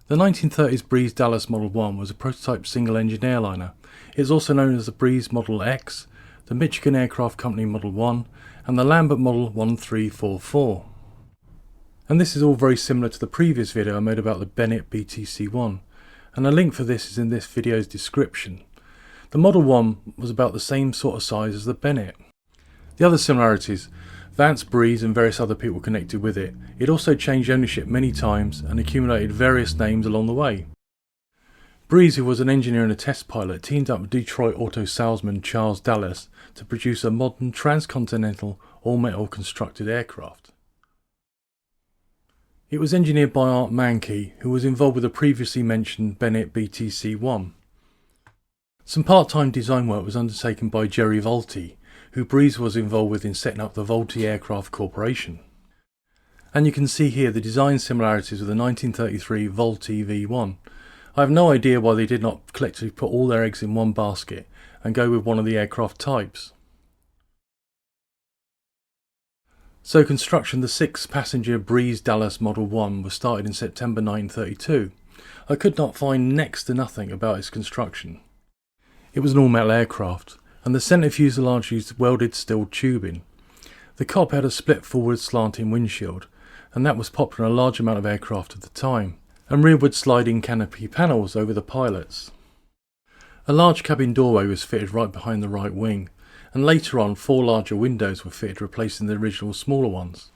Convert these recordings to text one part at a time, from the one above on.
The 1930s Breese-Dallas Model 1 was a prototype single-engine airliner. It is also known as the Breese Model X, the Michigan Aircraft Company Model 1, and the Lambert Model 1344. And this is all very similar to the previous video I made about the Bennet BTC-1, and a link for this is in this video's description. The Model 1 was about the same sort of size as the Bennet. The other similarities: Vance, Breese and various other people connected with it. It also changed ownership many times and accumulated various names along the way. Breese, who was an engineer and a test pilot, teamed up with Detroit auto salesman Charles Dallas to produce a modern transcontinental all-metal constructed aircraft. It was engineered by Art Mankey, who was involved with the previously mentioned Bennet BTC-1. Some part-time design work was undertaken by Jerry Vultee, who Breese was involved with in setting up the Vultee Aircraft Corporation. And you can see here the design similarities with the 1933 Vultee V1. I have no idea why they did not collectively put all their eggs in one basket and go with one of the aircraft types. So construction of the 6-passenger Breese-Dallas Model 1 was started in September 1932. I could not find next to nothing about its construction. It was an all-metal aircraft, and the centre fuselage used welded steel tubing. The cockpit had a split forward slanting windshield, and that was popular in a large amount of aircraft at the time, and rearward sliding canopy panels over the pilots. A large cabin doorway was fitted right behind the right wing, and later on 4 larger windows were fitted, replacing the original smaller ones.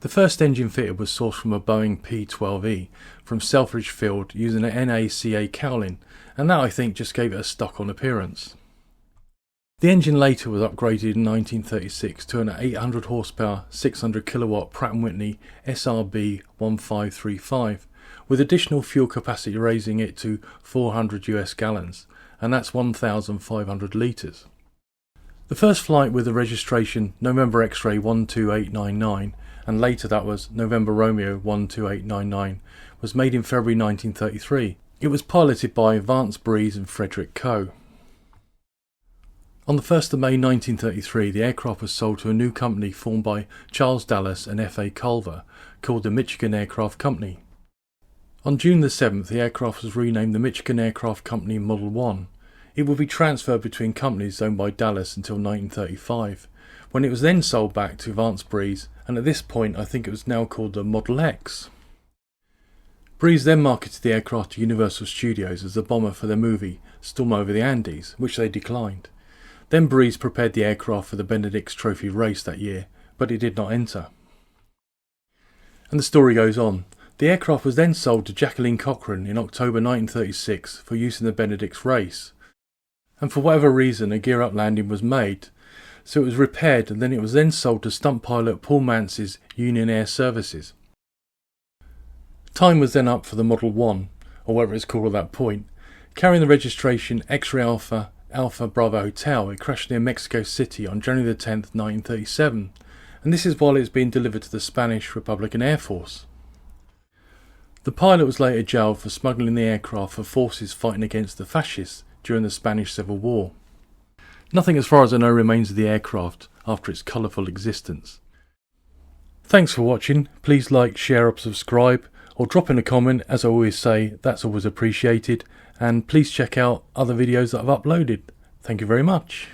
The first engine fitted was sourced from a Boeing P-12E from Selfridge Field using an NACA cowling, and that I think just gave it a stock-on appearance. The engine later was upgraded in 1936 to an 800 horsepower, 600 kilowatt Pratt&Whitney SRB 1535, with additional fuel capacity raising it to 400 US gallons, and that's 1,500 litres. The first flight with the registration November X-ray 12899, and later that was November Romeo 12899, was made in February 1933. It was piloted by Vance Breese and Frederick Coe. On the 1st of May 1933, the aircraft was sold to a new company formed by Charles Dallas and F.A. Culver, called the Michigan Aircraft Company. On June the 7th, the aircraft was renamed the Michigan Aircraft Company Model 1. It would be transferred between companies owned by Dallas until 1935, when it was then sold back to Vance Breese, and at this point I think it was now called the Model X. Breese then marketed the aircraft to Universal Studios as the bomber for their movie Storm Over the Andes, which they declined. Then Breese prepared the aircraft for the Benedict Trophy race that year, but it did not enter. And the story goes on. The aircraft was then sold to Jacqueline Cochran in October 1936 for use in the Benedict's race. And for whatever reason a gear-up landing was made, so it was repaired, and then it was then sold to stunt pilot Paul Mance's Union Air Services. Time was then up for the Model 1, or whatever it's called at that point, carrying the registration X-Ray Alpha Alpha Bravo Hotel. It crashed near Mexico City on January the 10th, 1937, and this is while it was being delivered to the Spanish Republican Air Force. The pilot was later jailed for smuggling the aircraft for forces fighting against the fascists during the Spanish Civil War. Nothing as far as I know remains of the aircraft after its colourful existence. Thanks for watching. Please like, share or subscribe, or drop in a comment. As I always say, that's always appreciated, and please check out other videos that I've uploaded. Thank you very much.